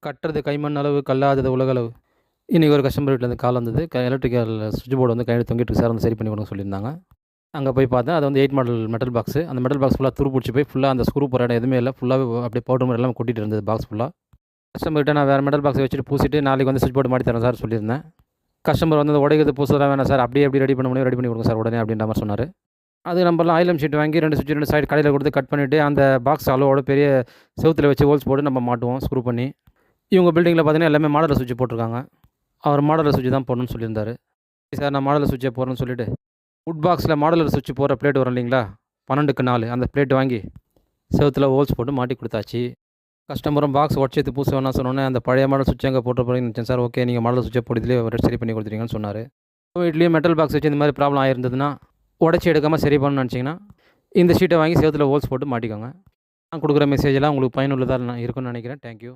கட்டுறது கைமண் அளவு, கல்லாதது உலகளவு. இன்றைக்கி ஒரு கஸ்டமர் வீட்லேருந்து கால் வந்தது. எலக்ட்ரிக்கல் ஸ்விட்ச் போர்டு வந்து கையில தொங்கிட்டு இருக்கு சார், வந்து சரி பண்ணி கொடுங்க சொல்லியிருந்தாங்க. அங்கே போய் பார்த்தேன். அது வந்து 8 மாடல் மெட்டல் பாக்ஸு. அந்த மெட்டல் பாக்ஸ் ஃபுல்லா துரு புடிச்சு போய் ஃபுல்லா அந்த ஸ்க்ரூ போடுற இடம் எதுவுமே இல்ல. ஃபுல்லாவே அப்படியே பவுடர் மாரி எல்லாமே கொட்டிட்டு இருந்தது பாக்ஸ் ஃபுல்லா. கஸ்டமர்கிட்ட நான் வேறு மெட்டல் பாக்ஸை வச்சுட்டு பூசிட்டு நாளைக்கு வந்து ஸ்விட்ச் போர்டு மாட்டி தரேன் சார் சொல்லியிருந்தேன். கஸ்டமர் வந்து உடைக்கிறது புதுசுலாம் வேணாம் சார், அப்படியே எப்படி ரெடி பண்ண முடியும் ரெடி பண்ணி கொடுங்க சார் உடனே அப்படின்ற மாரி சொன்னார். அது நம்பலாம் ஐலம் ஷீட் வாங்கி 2 சுவிட்ச் 2 சைடு கடையில் கொடுத்து கட் பண்ணிவிட்டு அந்த பாக்ஸ் அளவோட பெரிய செவுத்துல வச்சு ஹோல்ஸ் போட்டு நம்ம மாட்டுவோம் ஸ்க்ரூ பண்ணி. இவங்க பில்டிங்கில் பார்த்தீங்கன்னா எல்லாமே மாடலர் சுவிட்ச் போட்டிருக்காங்க. அவர் மாடலர் சுவிட்ச் தான் போடணும்னு சொல்லியிருந்தாரு. சார் நான் மாடலர் சுவிட்சே போடுறேன்னு சொல்லிட்டு, வுட் பாக்ஸில் மாடலர் சுவிட்ச் போடுற பிளேட் வரும் இல்லைங்களா, 12க்கு 4 அந்த பிளேட் வாங்கி செவுத்துல ஹோல்ஸ் போட்டு மாட்டி கொடுத்தாச்சு. கஸ்டமரும் பாக்ஸ் உடச்சி எடுத்து பூச வேணாம் சொன்னோன்னே, அந்த பழைய மாடல் சுவிட்ச் எங்கே போட்டு போகிறீங்கன்னு நினச்சேன் சார். ஓகே நீங்கள் மாடல் சுவிட்சை போட்டு இதிலேயே சரி பண்ணி கொடுத்துட்டீங்கன்னு சொன்னார். வீட்லேயும் மெட்டல் பாக்ஸ் வச்சு இந்த மாதிரி ப்ராப்ளம் ஆயிருந்ததுன்னா, உடச்சி எடுக்காமல் சரி பண்ணணும்னு நினச்சிங்கன்னா, இந்த ஷீட்டை வாங்கி செவுத்துல ஹோல்ஸ் போட்டு மாட்டிக்கோங்க. நான் கொடுக்குற மெசேஜெல்லாம் உங்களுக்கு பயனுள்ளதாக இருக்கும்னு நினைக்கிறேன். தேங்க்யூ.